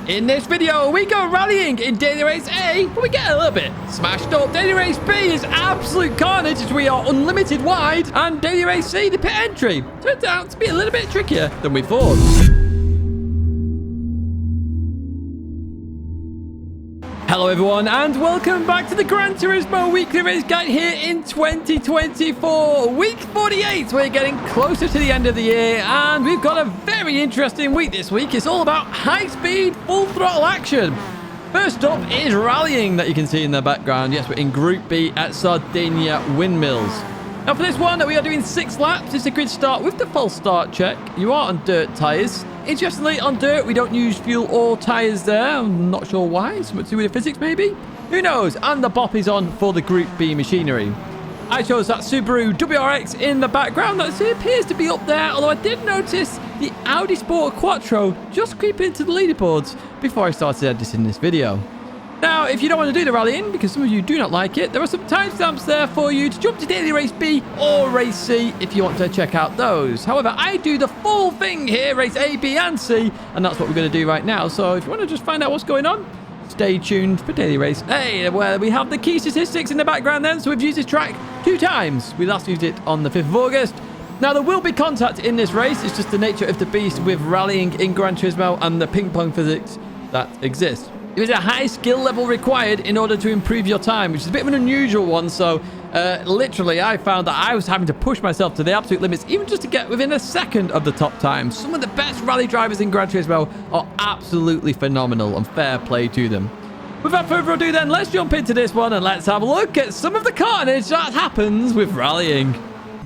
In this video, we go rallying in Daily Race A, but we get a little bit smashed up. Daily Race B is absolute carnage as we are unlimited wide, and Daily Race C, the pit entry, turns out to be a little bit trickier than we thought. Hello everyone and welcome back to the Gran Turismo weekly race guide here in 2024. Week 48, we're getting closer to the end of the year and we've got a very interesting week this week. It's all about high speed, full throttle action. First up is rallying that you can see in the background. Yes, we're in Gr.B at Sardegna Windmills. Now for this one, we are doing 6 laps. It's a grid start with the false start check. You are on dirt tyres. Interestingly, on dirt, we don't use fuel or tyres there. I'm not sure why. Something to do with the physics, maybe? Who knows? And the bop is on for the Gr.B machinery. I chose that Subaru WRX in the background. That appears to be up there, although I did notice the Audi Sport Quattro just creep into the leaderboards before I started editing this video. Now, if you don't want to do the rallying, because some of you do not like it, there are some timestamps there for you to jump to Daily Race B or Race C if you want to check out those. However, I do the full thing here, Race A, B, and C, and that's what we're going to do right now. So if you want to just find out what's going on, stay tuned for Daily Race A, where we have the key statistics in the background then. So we've used this track 2 times. We last used it on the 5th of August. Now, there will be contact in this race. It's just the nature of the beast with rallying in Gran Turismo and the ping-pong physics that exist. There is a high skill level required in order to improve your time, which is a bit of an unusual one. So, literally, I found that I was having to push myself to the absolute limits, even just to get within a second of the top time. Some of the best rally drivers in Gran Turismo are absolutely phenomenal, and fair play to them. Without further ado, then, let's jump into this one, and let's have a look at some of the carnage that happens with rallying.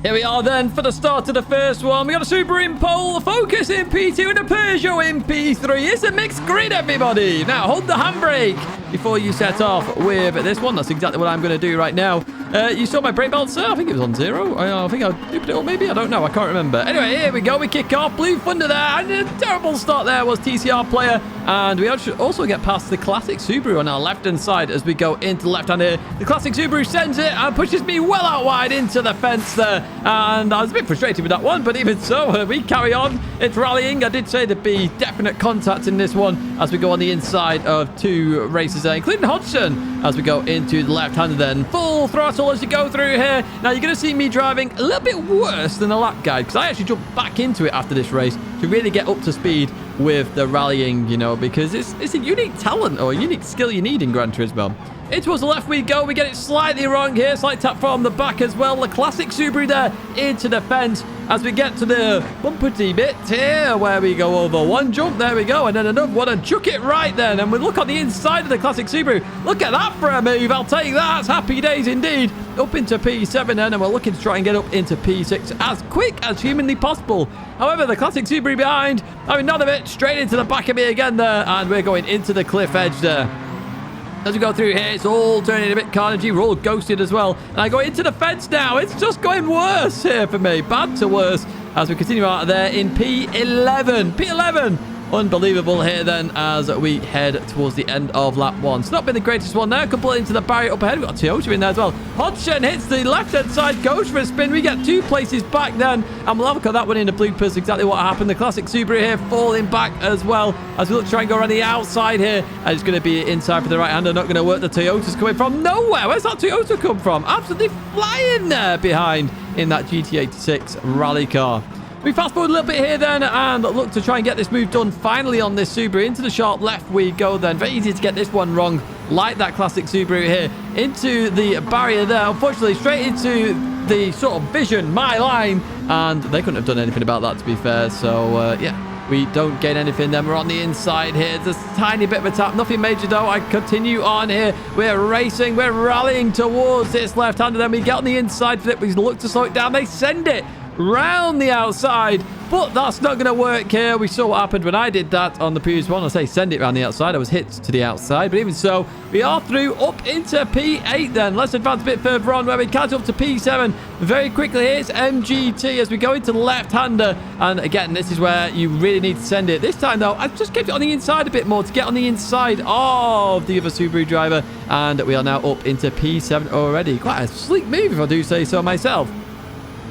Here we are then for the start of the first one. We got a Subaru in pole, a Focus in P2, and a Peugeot in P3. It's a mixed grid, everybody. Now, hold the handbrake before you set off with this one. That's exactly what I'm going to do right now. You saw my brake belt, sir? I think it was on 0. I think I looped it up, maybe. I don't know. I can't remember. Anyway, here we go. We kick off. Blue Thunder there. And a terrible start there was TCR player. And we also get past the classic Subaru on our left-hand side as we go into the left-hand here. The classic Subaru sends it and pushes me well out wide into the fence there. And I was a bit frustrated with that one, but even so, we carry on. It's rallying. I did say there'd be definite contact in this one as we go on the inside of 2 races there, including Hodgson, as we go into the left-hander then. Full throttle as you go through here. Now, you're going to see me driving a little bit worse than the lap guide, because I actually jumped back into it after this race to really get up to speed with the rallying, you know, because it's a unique talent or a unique skill you need in Gran Turismo. In towards the left we go. We get it slightly wrong here. Slight tap from the back as well. The classic Subaru there into the fence as we get to the bumpety bit here where we go over one jump. There we go. And then another one and chuck it right then. And we look on the inside of the classic Subaru. Look at that for a move. I'll take that. It's happy days indeed. Up into P7 then. And we're looking to try and get up into P6 as quick as humanly possible. However, the classic Subaru behind, having none of it, straight into the back of me again there. And we're going into the cliff edge there. As we go through here, it's all turning a bit carnagey. We're all ghosted as well. And I go into the fence now. It's just going worse here for me. Bad to worse as we continue out of there in P11. P11. Unbelievable here then as we head towards the end of lap 1. It's not been the greatest one there. Couple into the barrier up ahead. We've got Toyota in there as well. Hodgson hits the left-hand side, goes for a spin. We get 2 places back then. And we'll have a look at that one in the bloopers, exactly what happened. The classic Subaru here falling back as well as we look to try and go around the outside here. And it's going to be inside for the right-hander. Not going to work. The Toyota's coming from nowhere. Where's that Toyota come from? Absolutely flying there behind in that GT86 rally car. We fast forward a little bit here then and look to try and get this move done finally on this Subaru. Into the sharp left we go then. Very easy to get this one wrong, like that classic Subaru here. Into the barrier there. Unfortunately, straight into the sort of vision, my line. And they couldn't have done anything about that, to be fair. So, yeah, we don't gain anything then. We're on the inside here. There's a tiny bit of a tap. Nothing major, though. I continue on here. We're racing. We're rallying towards this left-hander. Then we get on the inside flip. We look to slow it down. They send it round the outside, but that's not going to work here. We saw what happened when I did that on the previous one. I say send it around the outside. I was hit to the outside, but even so, we are through up into P8 then. Let's advance a bit further on where we catch up to P7 very quickly. Here's MGT as we go into the left-hander, and again, this is where you really need to send it. This time, though, I've just kept it on the inside a bit more to get on the inside of the other Subaru driver, and we are now up into P7 already. Quite a sleek move, if I do say so myself.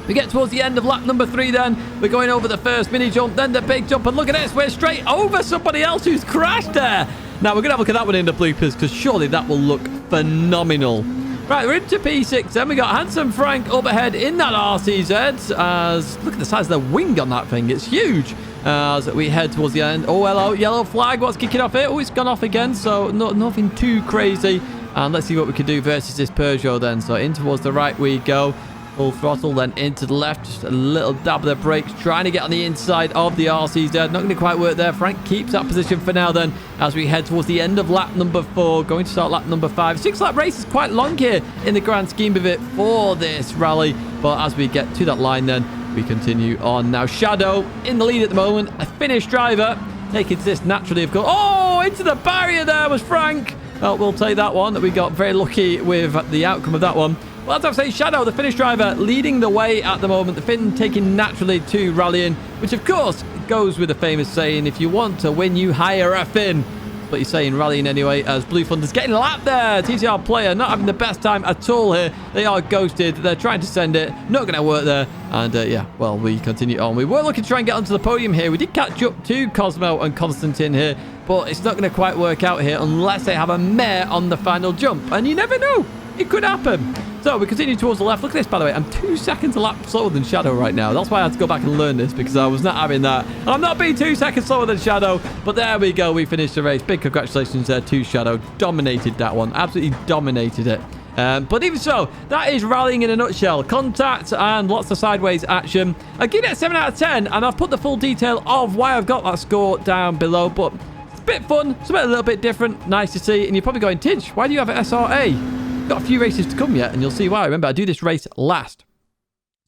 We get towards the end of lap number 3 then. We're going over the first mini jump, then the big jump, and look at this. We're straight over somebody else who's crashed there. Now, we're going to have a look at that one in the bloopers because surely that will look phenomenal. Right, we're into P6 then. We got Handsome Frank up ahead in that RCZ. As look at the size of the wing on that thing. It's huge. As we head towards the end. Oh, hello. Yellow flag. What's kicking off here? Oh, it's gone off again. So nothing too crazy. And let's see what we can do versus this Peugeot then. So in towards the right we go. Full throttle, then into the left. Just a little dab of the brakes. Trying to get on the inside of the RCZ. Not going to quite work there. Frank keeps that position for now then. As we head towards the end of lap number 4. Going to start lap number 5. 6-lap race is quite long here in the grand scheme of it for this rally. But as we get to that line then, we continue on. Now Shadow in the lead at the moment. A Finnish driver. Taking this naturally, of course. Oh, into the barrier there was Frank. Well, we'll take that one. We got very lucky with the outcome of that one. Well, as I say, Shadow, the Finnish driver, leading the way at the moment. The Finn taking naturally to rallying, which of course goes with the famous saying, if you want to win, you hire a Finn. That's what you're saying, rallying anyway, as Blue Thunder's getting lapped there. TCR player not having the best time at all here. They are ghosted. They're trying to send it. Not going to work there. And yeah, well, we continue on. We were looking to try and get onto the podium here. We did catch up to Cosmo and Constantine here, but it's not going to quite work out here unless they have a mare on the final jump. And you never know. It could happen. So we continue towards the left. Look at this, by the way. I'm 2 seconds a lap slower than Shadow right now. That's why I had to go back and learn this, because I was not having that. I'm not being 2 seconds slower than Shadow. But there we go. We finished the race. Big congratulations there to Shadow. Dominated that one. Absolutely dominated it. But even so, that is rallying in a nutshell. Contact and lots of sideways action. I give it a 7 out of 10. And I've put the full detail of why I've got that score down below. But it's a bit fun. It's a little bit different. Nice to see. And you're probably going, Tidge, why do you have an SRA? Got a few races to come yet, and you'll see why. Remember, I do this race last.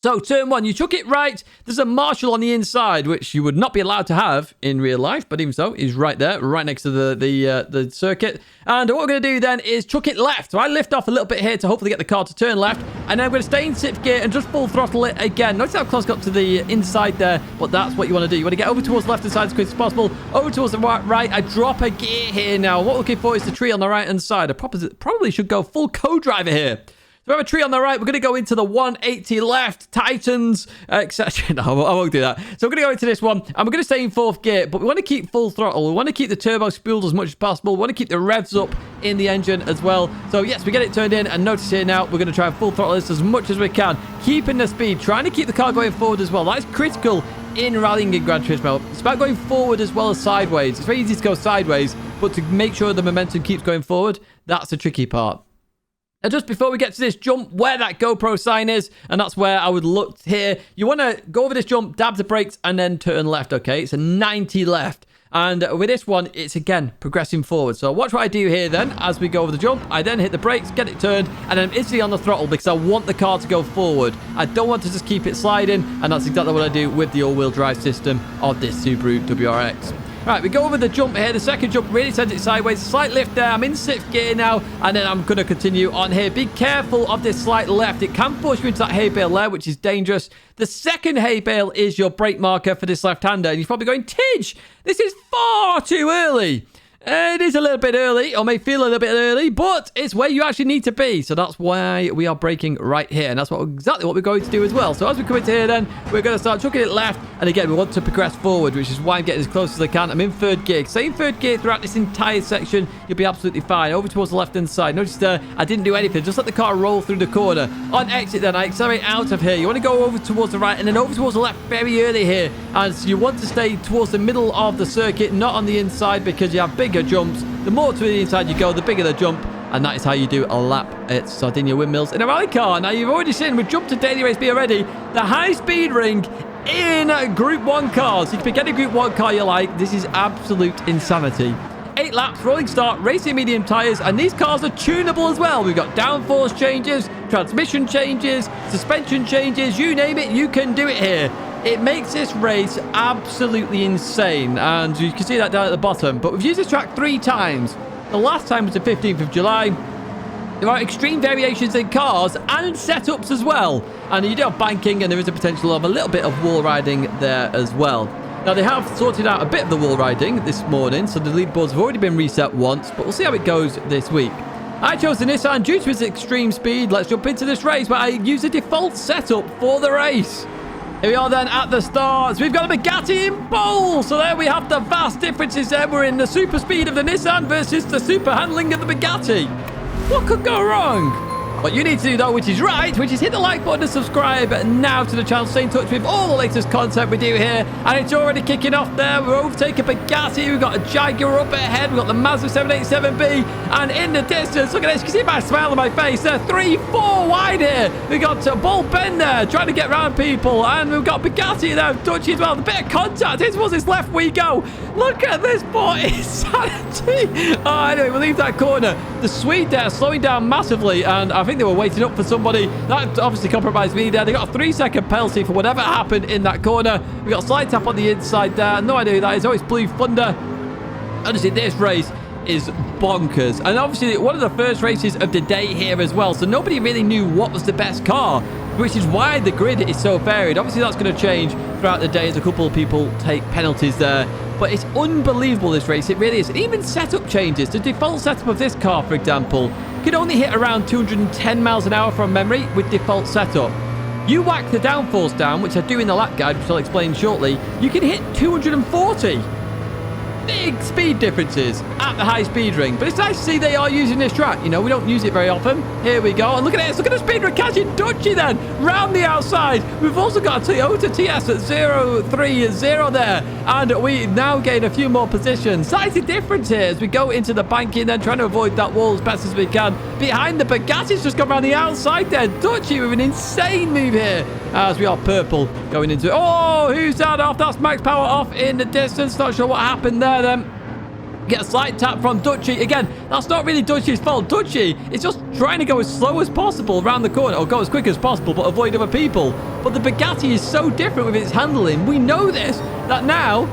So, turn 1, you chuck it right. There's a marshal on the inside, which you would not be allowed to have in real life, but even so, he's right there, right next to the circuit. And what we're going to do then is chuck it left. So I lift off a little bit here to hopefully get the car to turn left, and then I'm going to stay in 6th gear and just full throttle it again. Notice how close I got to the inside there, but that's what you want to do. You want to get over towards the left-hand side as quick as possible, over towards the right. I drop a gear here now. What we're looking for is the tree on the right-hand side. I probably should go full co-driver here. So we have a tree on the right. We're going to go into the 180 left, Titans, etc. No, I won't do that. So we're going to go into this one, and we're going to stay in 4th gear, but we want to keep full throttle. We want to keep the turbo spooled as much as possible. We want to keep the revs up in the engine as well. So yes, we get it turned in, and notice here now, we're going to try and full throttle this as much as we can, keeping the speed, trying to keep the car going forward as well. That's critical in rallying in Gran Turismo. It's about going forward as well as sideways. It's very easy to go sideways, but to make sure the momentum keeps going forward, that's the tricky part. And just before we get to this jump, where that GoPro sign is, and that's where I would look here, you want to go over this jump, dab the brakes, and then turn left, okay? It's a 90 left. And with this one, it's again progressing forward. So watch what I do here then as we go over the jump. I then hit the brakes, get it turned, and then I'm instantly on the throttle because I want the car to go forward. I don't want to just keep it sliding, and that's exactly what I do with the all-wheel drive system of this Subaru WRX. Right, we go over the jump here. The second jump really sends it sideways. Slight lift there. I'm in 6th gear now, and then I'm going to continue on here. Be careful of this slight left. It can push you into that hay bale there, which is dangerous. The second hay bale is your brake marker for this left-hander, and you're probably going, Tidge, this is far too early. It is a little bit early, or may feel a little bit early, but it's where you actually need to be. So that's why we are braking right here, and that's exactly what we're going to do as well. So as we come into here then, we're going to start chucking it left, and again, we want to progress forward, which is why I'm getting as close as I can. I'm in 3rd gear. Stay in 3rd gear throughout this entire section. You'll be absolutely fine. Over towards the left-hand side. Notice there, I didn't do anything. Just let the car roll through the corner. On exit then, I accelerate out of here. You want to go over towards the right, and then over towards the left very early here. And so you want to stay towards the middle of the circuit, not on the inside, because you have bigger jumps. The more to the inside you go, the bigger the jump. And that is how you do a lap at Sardegna Windmills in a rally car. Now, you've already seen, we've jumped to Daily Race B already. The high-speed ring in Group 1 cars. You can pick any Group 1 car you like. This is absolute insanity. 8 laps, rolling start, racing medium tyres, and these cars are tunable as well. We've got downforce changes, transmission changes, suspension changes, you name it, you can do it here. It makes this race absolutely insane, and you can see that down at the bottom. But we've used this track 3 times. The last time was the 15th of July. There are extreme variations in cars and setups as well. And you do have banking, and there is a potential of a little bit of wall riding there as well. Now, they have sorted out a bit of the wall riding this morning, so the leaderboards have already been reset once, but we'll see how it goes this week. I chose the Nissan due to its extreme speed. Let's jump into this race, but I use a default setup for the race. Here we are then at the start. We've got a Bugatti in pole. So there we have the vast differences there. We're in the super speed of the Nissan versus the super handling of the Bugatti. What could go wrong? What you need to do, though, which is right, which is hit the like button and subscribe now to the channel. Stay in touch with all the latest content we do here. And it's already kicking off there. We're overtaking Bugatti. We've got a Jaguar up ahead. We've got the Mazda 787B. And in the distance, look at this. You can see my smile on my face. They're 3-4 wide here. We've got Bull Ben there trying to get around people. And we've got Bugatti there, dodgy as well. The bit of contact. Here towards this left we go. Look at this boy. Insanity. Oh, anyway, we'll leave that corner. The Swede there slowing down massively. And I think they were waiting up for somebody. That obviously compromised me there. They got a 3-second penalty for whatever happened in that corner. We got a slight tap on the inside there. No idea who that is. Oh, it's Blue Thunder. Honestly, this race is bonkers. And obviously, one of the first races of the day here as well. So nobody really knew what was the best car, which is why the grid is so varied. Obviously, that's going to change throughout the day as a couple of people take penalties there. But it's unbelievable, this race. It really is. Even setup changes. The default setup of this car, for example, can only hit around 210 miles an hour from memory with default setup. You whack the downforce down, which I do in the lap guide, which I'll explain shortly, you can hit 240. Big speed differences at the high speed ring. But it's nice to see they are using this track. You know, we don't use it very often. Here we go. And look at this. Look at the speed ring catching dodgy then. Round the outside. We've also got a Toyota TS at 030 there. And we now gain a few more positions. Slightly different here as we go into the banking, then trying to avoid that wall as best as we can. Behind the Bugatti's just gone around the outside there. Dodgy with an insane move here. As we are purple going into it. Oh, who's that off? That's Max Power off in the distance. Not sure what happened there then. Get a slight tap from Dutchy. Again, that's not really Dutchy's fault. Dutchy is just trying to go as slow as possible around the corner, or go as quick as possible, but avoid other people. But the Bugatti is so different with its handling. We know this, that now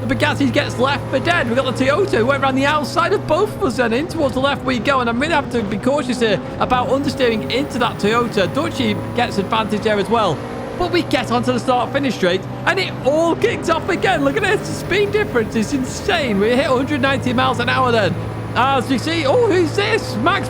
the Bugatti gets left for dead. We've got the Toyota who went around the outside of both of us then. In towards the left we go. And I'm really having to be cautious here about understeering into that Toyota. Dutchy gets advantage there as well. But we get onto the start-finish straight, and it all kicks off again. Look at this. The speed difference is insane. We hit 190 miles an hour then. As you see, oh, who's this? Max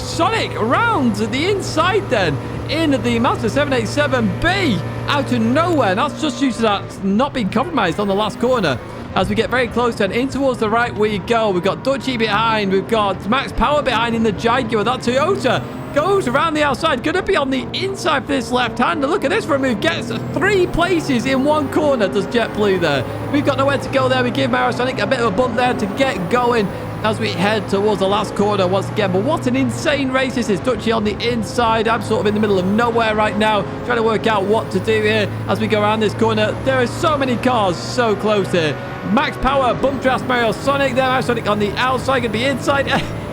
Sonic around the inside then in the Mazda 787B out of nowhere. And that's just due to that not being compromised on the last corner. As we get very close then, in towards the right we go. We've got Dutchy behind. We've got Max Power behind in the Jaguar. That Toyota goes around the outside. Going to be on the inside for this left-hander. Look at this for a move. Gets 3 places in one corner, does JetBlue there. We've got nowhere to go there. We give Marasonic a bit of a bump there to get going as we head towards the last corner once again. But what an insane race this is. Dutchy on the inside. I'm sort of in the middle of nowhere right now, trying to work out what to do here as we go around this corner. There are so many cars so close here. Max Power, bump draft Mario Sonic there. Mario Sonic on the outside, going to be inside.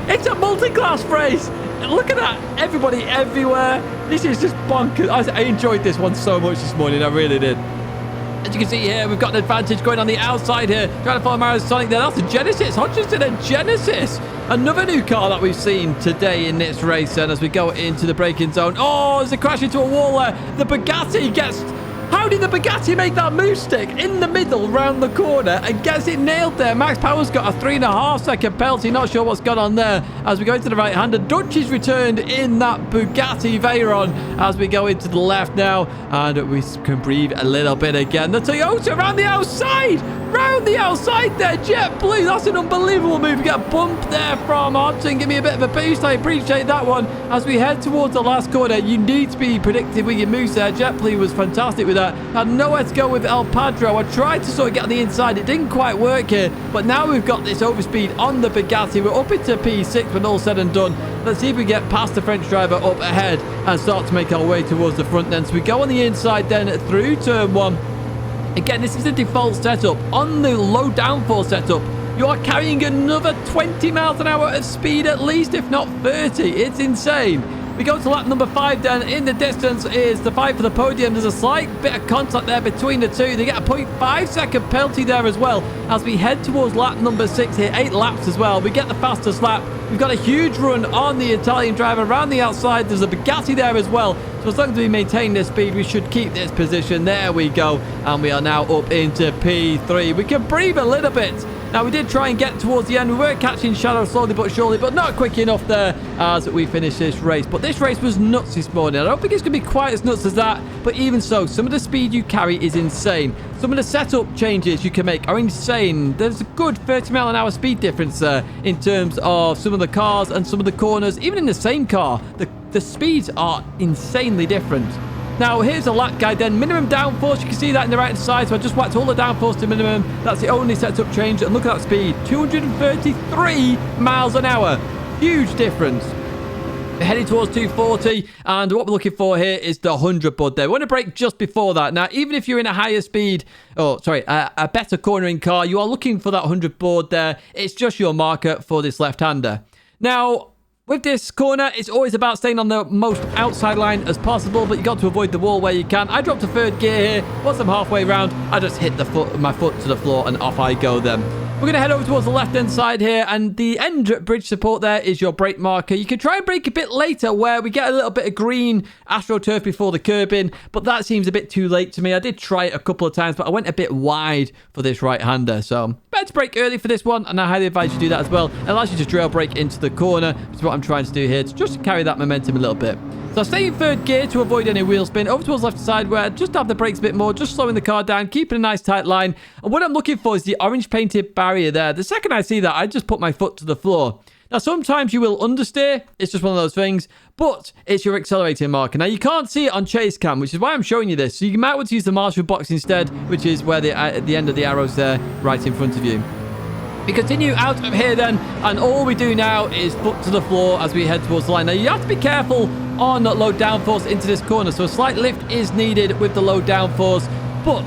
It's a multi-class race. Look at that. Everybody everywhere. This is just bonkers. I enjoyed this one so much this morning. I really did. As you can see here, we've got an advantage going on the outside here. Trying to follow Mario Sonic there. That's a Genesis. Hodgson, a Genesis. Another new car that we've seen today in this race. And as we go into the braking zone. Oh, there's a crash into a wall there. The Bugatti gets... How did the Bugatti make that move stick in the middle round the corner and gets it nailed there? Max Power's got a 3.5-second penalty. Not sure what's gone on there. As we go into the right-hander, Dutchy's returned in that Bugatti Veyron as we go into the left now. And we can breathe a little bit again. The Toyota around the outside. Round the outside there. JetBlue. That's an unbelievable move. We get a bump there from Hodgson. Give me a bit of a boost. I appreciate that one. As we head towards the last corner, you need to be predictive with your moves there. JetBlue was fantastic with that. Had nowhere to go with El Padro. I tried to sort of get on the inside. It didn't quite work here. But now we've got this overspeed on the Bugatti. We're up into P6 when all said and done. Let's see if we get past the French driver up ahead and start to make our way towards the front then. So we go on the inside then through turn 1. Again, this is the default setup. On the low downforce setup, you are carrying another 20 miles an hour of speed at least, if not 30. It's insane. We go to lap number 5 then. In the distance is the fight for the podium. There's a slight bit of contact there between the two. They get a 0.5-second penalty there as well as we head towards lap number 6 here. 8 laps as well. We get the fastest lap. We've got a huge run on the Italian driver around the outside. There's a Bugatti there as well. So as long as we maintain this speed, we should keep this position. There we go. And we are now up into P3. We can breathe a little bit Now, we did try and get towards the end. We were catching shadow slowly but surely, but not quick enough there as we finished this race. But this race was nuts this morning. I don't think it's going to be quite as nuts as that, but even so, some of the speed you carry is insane. Some of the setup changes you can make are insane. There's a good 30 mile an hour speed difference there in terms of some of the cars and some of the corners. Even in the same car, the speeds are insanely different. Now, here's a lap guide then. Minimum downforce, you can see that in the right-hand side. So I just whacked all the downforce to minimum. That's the only setup change. And look at that speed. 233 miles an hour. Huge difference. We're heading towards 240. And what we're looking for here is the 100 bud there. We want to brake just before that. Now, even if you're in a higher speed, a better cornering car, you are looking for that 100 board there. It's just your marker for this left-hander. Now, with this corner, it's always about staying on the most outside line as possible, but you got to avoid the wall where you can. I dropped a third gear here. Once I'm halfway around, I just hit my foot to the floor and off I go then. We're going to head over towards the left-hand side here, and the end bridge support there is your brake marker. You can try and brake a bit later where we get a little bit of green AstroTurf before the curbing, but that seems a bit too late to me. I did try it a couple of times, but I went a bit wide for this right-hander, so better to brake early for this one, and I highly advise you do that as well. It allows you to trail brake into the corner, which is what I'm trying to do here, to just carry that momentum a little bit. So stay in third gear to avoid any wheel spin. Over towards the left side where just have the brakes a bit more, just slowing the car down, keeping a nice tight line. And what I'm looking for is the orange painted barrier there. The second I see that, I just put my foot to the floor. Now, sometimes you will understeer. It's just one of those things. But it's your accelerating marker. Now, you can't see it on chase cam, which is why I'm showing you this. So you might want to use the marshal box instead, which is where the end of the arrow's there, right in front of you. We continue out of here then, and all we do now is foot to the floor as we head towards the line. Now, you have to be careful on low downforce into this corner, so a slight lift is needed with the low downforce, but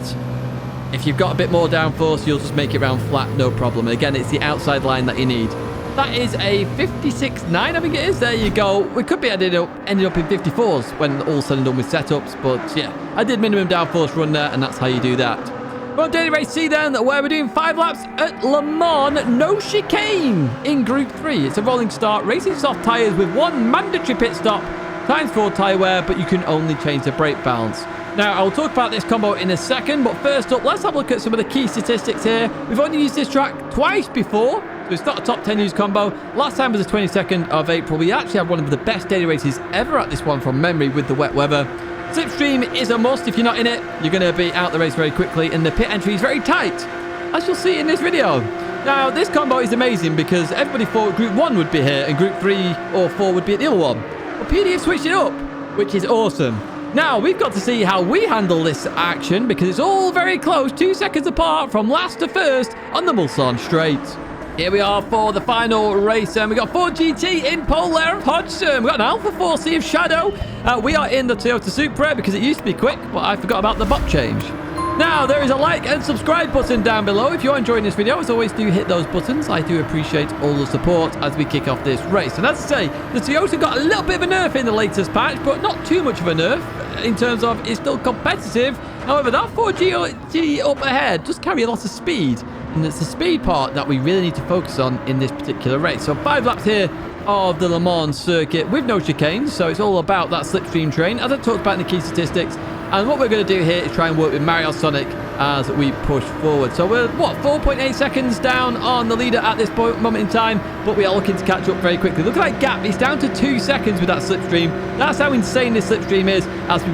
if you've got a bit more downforce, you'll just make it round flat, no problem. And again, it's the outside line that you need. That is a 56.9, I think it is. There you go. We could be ended up in 54s when all said and done with setups, but yeah, I did minimum downforce run there, and that's how you do that. Well, Daily Race C then, where we're doing 5 laps at Le Mans, no chicane in Group 3. It's a rolling start, racing soft tyres with one mandatory pit stop, times 4 tyre wear, but you can only change the brake balance. Now, I'll talk about this combo in a second, but first up, let's have a look at some of the key statistics here. We've only used this track twice before, so it's not a top 10 use combo. Last time was the 22nd of April. We actually had one of the best daily races ever at this one from memory with the wet weather. Slipstream is a must. If you're not in it, you're going to be out the race very quickly, and the pit entry is very tight, as you'll see in this video. Now, this combo is amazing because everybody thought Group 1 would be here and Group 3 or 4 would be at the other one. But PD have switched it up, which is awesome. Now, we've got to see how we handle this action because it's all very close, 2 seconds apart from last to first on the Mulsanne Straight. Here we are for the final race, and we got Ford GT in pole there of Hodgson. We got an Alpha 4C of Shadow. We are in the Toyota Supra because it used to be quick, but I forgot about the bot change. Now, there is a like and subscribe button down below. If you're enjoying this video, as always, do hit those buttons. I do appreciate all the support as we kick off this race. And as I say, the Toyota got a little bit of a nerf in the latest patch, but not too much of a nerf in terms of it's still competitive. However, that 4G up ahead does carry a lot of speed. And it's the speed part that we really need to focus on in this particular race. So 5 laps here of the Le Mans circuit with no chicanes. So it's all about that slipstream train, as I talked about in the key statistics. And what we're going to do here is try and work with Mario Sonic as we push forward. So we're, 4.8 seconds down on the leader at this moment in time, but we are looking to catch up very quickly. Look at that gap. It's down to 2 seconds with that slipstream. That's how insane this slipstream is as we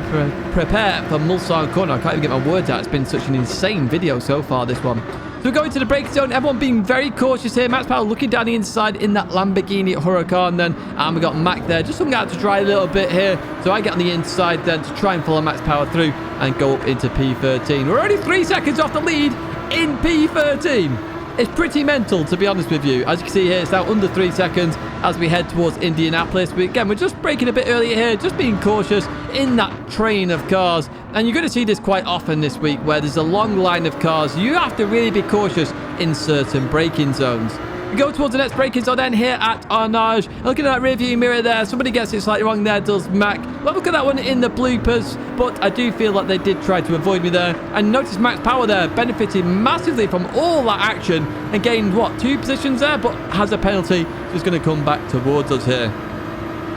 prepare for Mulsanne Corner. I can't even get my words out. It's been such an insane video so far, this one. So we're going to the brake zone. Everyone being very cautious here. Max Power looking down the inside in that Lamborghini Huracan then. And we got Mac there. Just hung out to dry a little bit here. So I get on the inside then to try and follow Max Power through and go up into P13. We're only 3 seconds off the lead in P13. It's pretty mental, to be honest with you. As you can see here, it's now under 3 seconds as we head towards Indianapolis. But again, we're just braking a bit earlier here, just being cautious in that train of cars. And you're going to see this quite often this week, where there's a long line of cars. You have to really be cautious in certain braking zones. We go towards the next braking zone then here at Arnage. Looking at that rear view mirror there. Somebody gets it slightly wrong there, does Mac. Well, look at that one in the bloopers. But I do feel like they did try to avoid me there. And notice Max Power there benefited massively from all that action. And gained, 2 positions there? But has a penalty. So it's going to come back towards us here.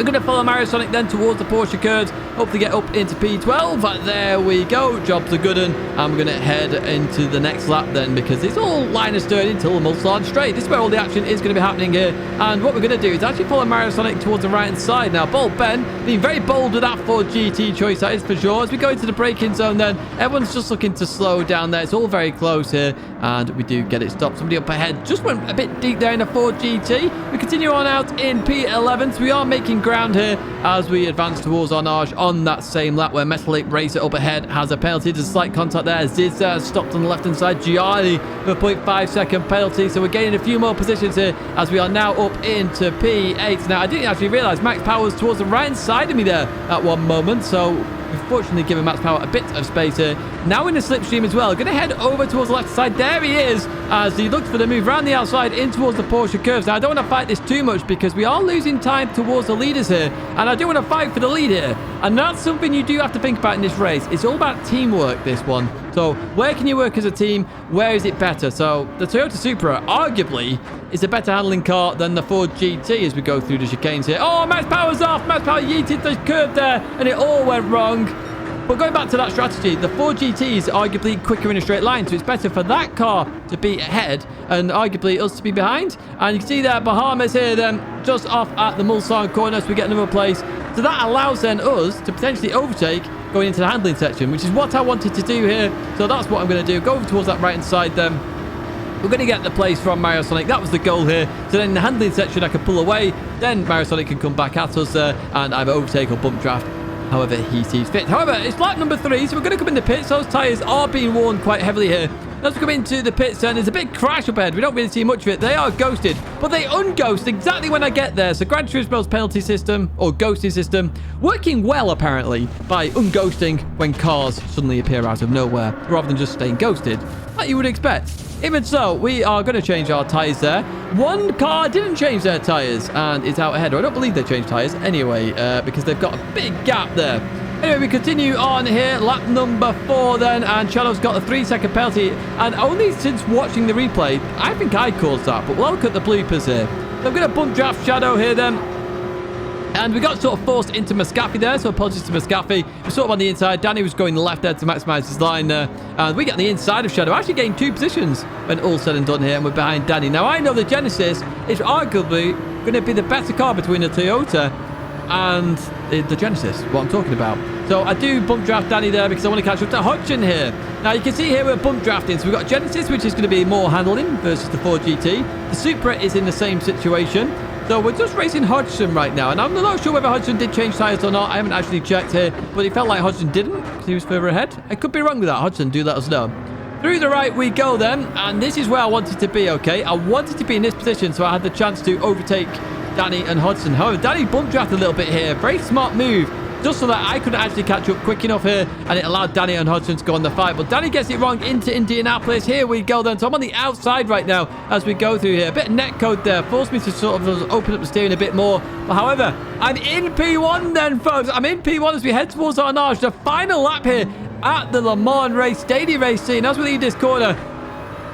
We're going to follow Mario Sonic then towards the Porsche curves. Hopefully get up into P12. There we go. Job's a good one. And we're going to head into the next lap then, because it's all line astern until the Mulsanne straight. This is where all the action is going to be happening here. And what we're going to do is actually follow Mario Sonic towards the right-hand side. Now, Bold Ben being very bold with that Ford GT choice, that is for sure. As we go into the braking zone then, everyone's just looking to slow down there. It's all very close here. And we do get it stopped. Somebody up ahead just went a bit deep there in the Ford GT. We continue on out in P11. So we are making ground here as we advance towards Arnage on that same lap where Metal Lake Racer up ahead has a penalty. There's a slight contact there. Ziz stopped on the left-hand side. Gianni with a 0.5-second penalty. So we're gaining a few more positions here as we are now up into P8. Now, I didn't actually realize Max Power's towards the right side of me there at one moment. So we've fortunately given Max Power a bit of space here. Now in the slipstream as well. Going to head over towards the left side. There he is as he looks for the move around the outside in towards the Porsche curves. Now, I don't want to fight this too much because we are losing time towards the leaders here. And I do want to fight for the lead here. And that's something you do have to think about in this race. It's all about teamwork, this one. So where can you work as a team? Where is it better? So the Toyota Supra arguably is a better handling car than the Ford GT as we go through the chicanes here. Oh, Max Power's off. Max Power yeeted the curve there and it all went wrong. But going back to that strategy, the Ford GT is arguably quicker in a straight line, so it's better for that car to be ahead and arguably us to be behind. And you can see there, Bahamas here then, just off at the Mulsanne corner, so we get another place. So that allows then us to potentially overtake going into the handling section, which is what I wanted to do here. So that's what I'm going to do. Go over towards that right-hand side then. We're going to get the place from Mario Sonic. That was the goal here. So then in the handling section, I can pull away. Then Mario Sonic can come back at us there and either overtake or bump draft, however he sees fit. However, it's lap number 3, so we're going to come in the pits. Those tyres are being worn quite heavily here. As we come into the pits, and there's a big crash up ahead. We don't really see much of it. They are ghosted, but they unghost exactly when I get there. So Gran Turismo's penalty system, or ghosting system, working well, apparently, by unghosting when cars suddenly appear out of nowhere, rather than just staying ghosted, like you would expect. Even so, we are going to change our tyres there. One car didn't change their tyres, and it's out ahead. Or I don't believe they changed tyres anyway, because they've got a big gap there. Anyway, we continue on here. Lap number 4 then, and Shadow's got a 3-second penalty. And only since watching the replay, I think I caused that, but we'll look at the bloopers here. So I'm going to bump draft Shadow here then. And we got sort of forced into Muscaffi there, so apologies to Muscaffi. We're sort of on the inside. Danny was going left there to maximize his line there. And we get on the inside of Shadow. Actually gained 2 positions when all said and done here, and we're behind Danny. Now, I know the Genesis is arguably going to be the better car between the Toyota and the Genesis, what I'm talking about. So I do bump draft Danny there because I want to catch up to Hodgson here. Now you can see here we're bump drafting. So we've got Genesis, which is going to be more handling versus the Ford GT. The Supra is in the same situation. So we're just racing Hodgson right now. And I'm not sure whether Hodgson did change tyres or not. I haven't actually checked here. But it felt like Hodgson didn't because he was further ahead. I could be wrong with that. Hodgson, do let us know. Through the right we go then. And this is where I wanted to be, okay? I wanted to be in this position so I had the chance to overtake Danny and Hodgson. However, Danny bump drafted a little bit here. Very smart move. Just so that I couldn't actually catch up quick enough here. And it allowed Danny and Hodgson to go on the fight. But Danny gets it wrong into Indianapolis. Here we go then. So I'm on the outside right now as we go through here. A bit of netcode there. Forced me to sort of open up the steering a bit more. But however, I'm in P1 then, folks. I'm in P1 as we head towards Arnage. The final lap here at the Le Mans race, daily race scene. As we leave this corner,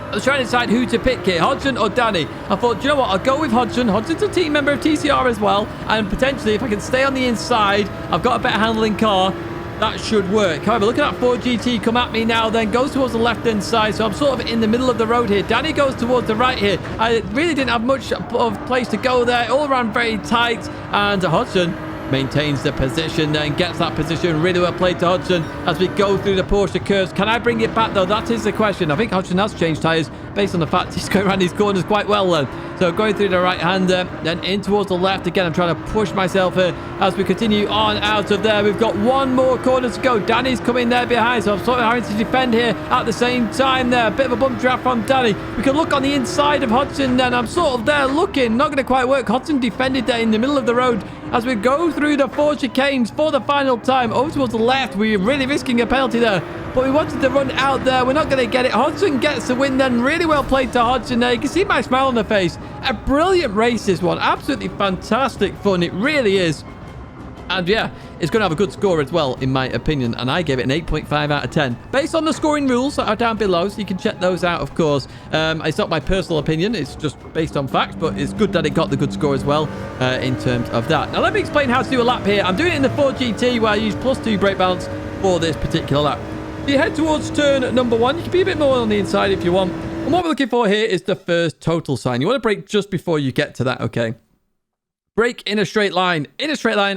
I was trying to decide who to pick here, Hodgson or Danny. I thought, do you know what? I'll go with Hodgson. Hodgson's a team member of TCR as well. And potentially, if I can stay on the inside, I've got a better handling car. That should work. However, look at that Ford GT come at me now, then goes towards the left-hand side. So I'm sort of in the middle of the road here. Danny goes towards the right here. I really didn't have much of place to go there. It all ran very tight. And Hodgson maintains the position and gets that position. Really well played to Hodgson as we go through the Porsche curves. Can I bring it back though? That is the question. I think Hodgson has changed tyres based on the fact he's going around these corners quite well then. So going through the right hander, then in towards the left. Again, I'm trying to push myself here as we continue on out of there. We've got one more corner to go. Danny's coming there behind, so I'm sort of having to defend here at the same time there. A bit of a bump draft from Danny. We can look on the inside of Hodgson then. I'm sort of there looking. Not going to quite work. Hodgson defended there in the middle of the road as we go through the 4 chicanes for the final time. Over towards the left. We're really risking a penalty there, but we wanted to run out there. We're not going to get it. Hodgson gets the win then. Really well played to Hodgson there. You can see my smile on the face. A brilliant race, this one. Absolutely fantastic fun. It really is. And yeah, is going to have a good score as well, in my opinion. And I gave it an 8.5 out of 10. Based on the scoring rules that are down below, so you can check those out, of course. It's not my personal opinion. It's just based on facts, but it's good that it got the good score as well in terms of that. Now, let me explain how to do a lap here. I'm doing it in the Ford GT, where I use +2 brake balance for this particular lap. If you head towards turn number 1, you can be a bit more on the inside if you want. And what we're looking for here is the first total sign. You want to brake just before you get to that, okay? Brake in a straight line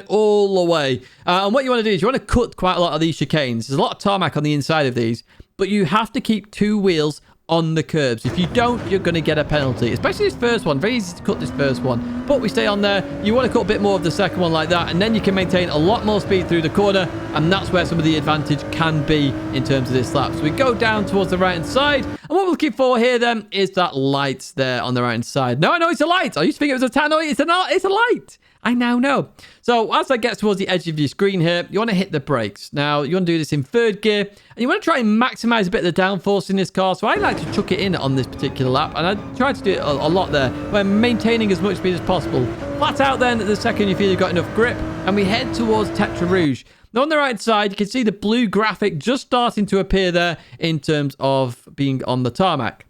all the way. And what you want to do is you want to cut quite a lot of these chicanes. There's a lot of tarmac on the inside of these, but you have to keep 2 wheels on the curbs. If you don't, you're going to get a penalty, especially this first one. Very easy to cut this first one, but we stay on there. You want to cut a bit more of the second one like that, and then you can maintain a lot more speed through the corner, and that's where some of the advantage can be in terms of this lap. So we go down towards the right hand side, and what we're looking for here then is that light there on the right hand side. No, I know it's a light. I used to think it was a tannoy. It's a light. I now know. So as I get towards the edge of your screen here, you want to hit the brakes. Now, you want to do this in 3rd gear, and you want to try and maximize a bit of the downforce in this car. So I like to chuck it in on this particular lap, and I try to do it a lot there, where maintaining as much speed as possible. Flat out then the second you feel you've got enough grip, and we head towards Tetra Rouge. Now, on the right side, you can see the blue graphic just starting to appear there in terms of being on the tarmac.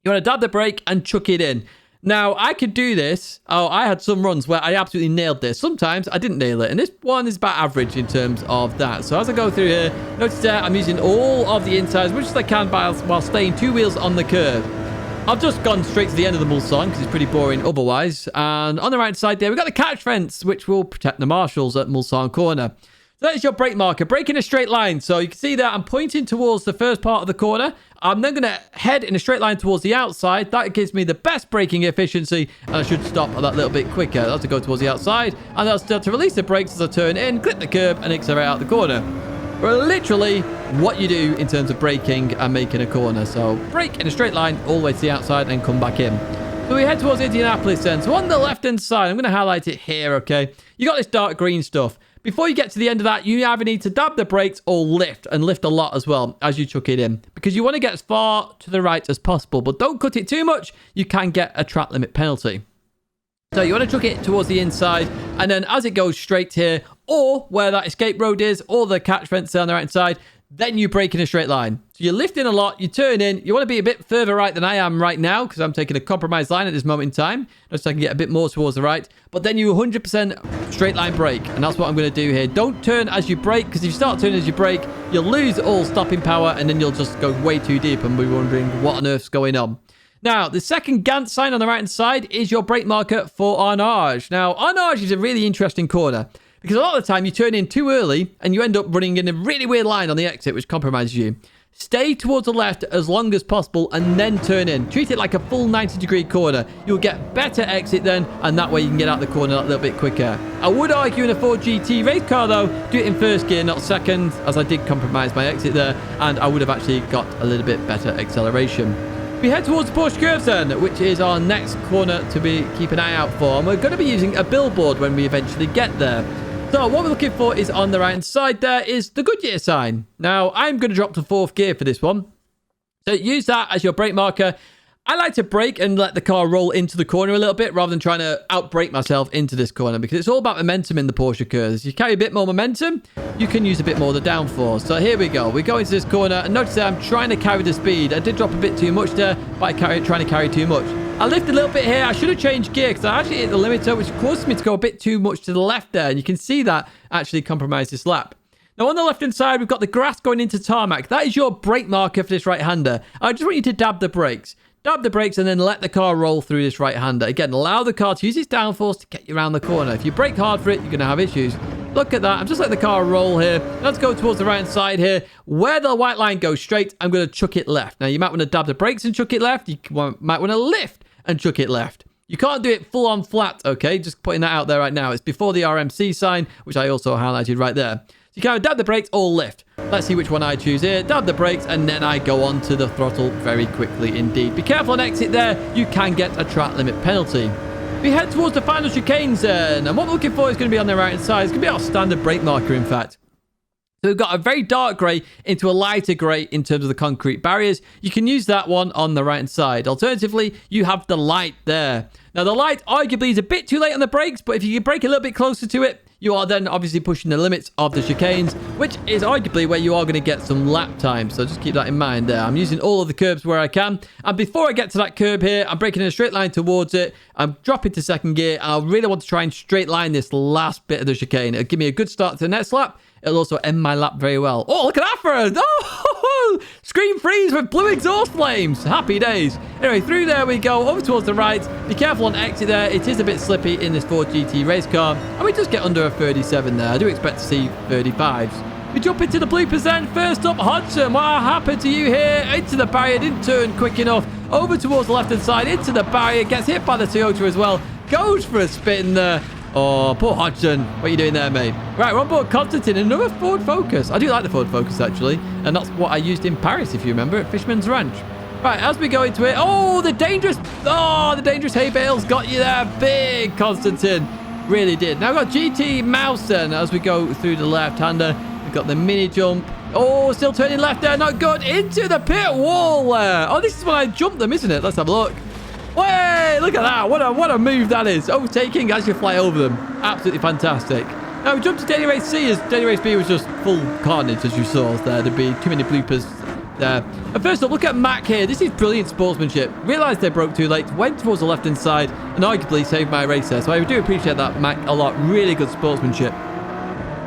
You want to dab the brake and chuck it in. Now, I could do this. Oh, I had some runs where I absolutely nailed this. Sometimes I didn't nail it. And this one is about average in terms of that. So as I go through here, notice that I'm using all of the insides, as much as I can while staying 2 wheels on the curb. I've just gone straight to the end of the Mulsanne because it's pretty boring otherwise. And on the right side there, we've got the catch fence, which will protect the marshals at Mulsanne Corner. So that is your brake marker. Brake in a straight line. So you can see that I'm pointing towards the first part of the corner. I'm then going to head in a straight line towards the outside. That gives me the best braking efficiency, and I should stop that little bit quicker. That's to go towards the outside, and that's to release the brakes as I turn in, clip the curb, and accelerate out the corner. Well, literally what you do in terms of braking and making a corner. So brake in a straight line all the way to the outside and come back in. So we head towards Indianapolis then. So on the left-hand side, I'm going to highlight it here, okay? You got this dark green stuff. Before you get to the end of that, you either need to dab the brakes or lift, and lift a lot as well as you chuck it in, because you want to get as far to the right as possible, but don't cut it too much. You can get a track limit penalty. So you want to chuck it towards the inside, and then as it goes straight here, or where that escape road is, or the catch fence on the right side, then you brake in a straight line. So you're lifting a lot, you turn in, you want to be a bit further right than I am right now, because I'm taking a compromised line at this moment in time, just so I can get a bit more towards the right. But then you 100% straight line brake, and that's what I'm going to do here. Don't turn as you brake, because if you start turning as you brake, you'll lose all stopping power, and then you'll just go way too deep and be wondering what on earth's going on. Now, the second Gantt sign on the right-hand side is your brake marker for Arnage. Now, Arnage is a really interesting corner, because a lot of the time you turn in too early and you end up running in a really weird line on the exit, which compromises you. Stay towards the left as long as possible and then turn in. Treat it like a full 90-degree corner. You'll get better exit then, and that way you can get out the corner a little bit quicker. I would argue in a Ford GT race car, though, do it in 1st gear, not 2nd, as I did compromise my exit there, and I would have actually got a little bit better acceleration. We head towards the Porsche curves then, which is our next corner to keep an eye out for, and we're going to be using a billboard when we eventually get there. So what we're looking for is on the right hand side there is the Goodyear sign. Now, I'm going to drop to 4th gear for this one. So use that as your brake marker. I like to brake and let the car roll into the corner a little bit rather than trying to out-brake myself into this corner, because it's all about momentum in the Porsche curves. You carry a bit more momentum, you can use a bit more of the downforce. So here we go. We go into this corner, and notice that I'm trying to carry the speed. I did drop a bit too much there by trying to carry too much. I lift a little bit here. I should have changed gear because I actually hit the limiter, which caused me to go a bit too much to the left there. And you can see that actually compromised this lap. Now, on the left-hand side, we've got the grass going into tarmac. That is your brake marker for this right-hander. I just want you to dab the brakes. Dab the brakes and then let the car roll through this right-hander. Again, allow the car to use its downforce to get you around the corner. If you brake hard for it, you're going to have issues. Look at that. I'm just letting the car roll here. Let's go towards the right-hand side here. Where the white line goes straight, I'm going to chuck it left. Now, you might want to dab the brakes and chuck it left. You might want to lift and chuck it left. You can't do it full on flat, okay? Just putting that out there right now. It's before the RMC sign, which I also highlighted right there. So you can either dab the brakes or lift. Let's see which one I choose here. Dab the brakes, and then I go on to the throttle very quickly indeed. Be careful on exit there. You can get a track limit penalty. We head towards the final chicanes then. And what we're looking for is going to be on the right-hand side. It's going to be our standard brake marker, in fact. So we've got a very dark grey into a lighter grey in terms of the concrete barriers. You can use that one on the right-hand side. Alternatively, you have the light there. Now, the light arguably is a bit too late on the brakes, but if you can brake a little bit closer to it, you are then obviously pushing the limits of the chicanes, which is arguably where you are going to get some lap time. So just keep that in mind there. I'm using all of the curbs where I can. And before I get to that curb here, I'm breaking in a straight line towards it. I'm dropping to second gear. I really want to try and straight line this last bit of the chicane. It'll give me a good start to the next lap. It'll also end my lap very well. Oh, look at that for us. Oh, screen freeze with blue exhaust flames. Happy days. Anyway, through there we go, over towards the right. Be careful on exit there. It is a bit slippy in this Ford GT race car. And we just get under a 37 there. I do expect to see 35s. We jump into the bloopers then. First up, Hodgson. What happened to you here? Into the barrier. Didn't turn quick enough. Over towards the left-hand side. Into the barrier. Gets hit by the Toyota as well. Goes for a spin there. Oh, poor Hodgson. What are you doing there, mate? Right, we're on board Constantine. Another Ford Focus. I do like the Ford Focus, actually. And that's what I used in Paris, if you remember, at Fisherman's Ranch. Right, as we go into it. Oh, the dangerous hay bales got you there. Big Constantine. Really did. Now we've got GT Mouse then as we go through the left-hander. We've got the mini jump. Oh, still turning left there. Not good. Into the pit wall there. Oh, this is when I jumped them, isn't it? Let's have a look. Way! Look at that. What a move that is. Overtaking as you fly over them. Absolutely fantastic. Now we jumped to Daily Race C as Daily Race B was just full carnage as you saw there. There'd be too many bloopers there. And first up, look at Mac here. This is brilliant sportsmanship. Realised they broke too late. Went towards the left-hand side and arguably saved my race there. So I do appreciate that, Mac, a lot. Really good sportsmanship.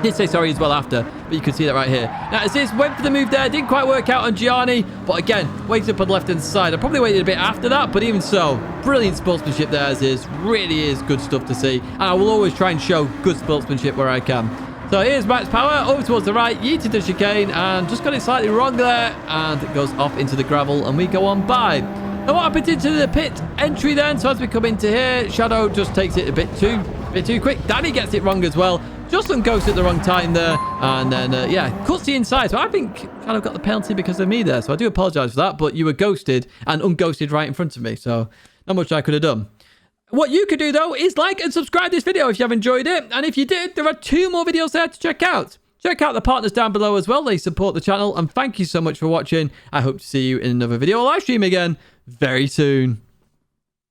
Did say sorry as well after, but you can see that right here. Now, as this went for the move there, didn't quite work out on Gianni, but again, waited up on the left-hand side. I probably waited a bit after that, but even so, brilliant sportsmanship there as is. Really is good stuff to see, and I will always try and show good sportsmanship where I can. So here's Max Power, over towards the right, yeeted the chicane, and just got it slightly wrong there, and it goes off into the gravel, and we go on by. Now what happened into the pit entry then? So as we come into here, Shadow just takes it a bit too quick. Danny gets it wrong as well. Justin goes at the wrong time there. And then, yeah, cuts the inside. So I think Shadow got the penalty because of me there. So I do apologize for that. But you were ghosted and unghosted right in front of me. So not much I could have done. What you could do, though, is like and subscribe this video if you have enjoyed it. And if you did, there are 2 more videos there to check out. Check out the partners down below as well. They support the channel. And thank you so much for watching. I hope to see you in another video or live stream again very soon.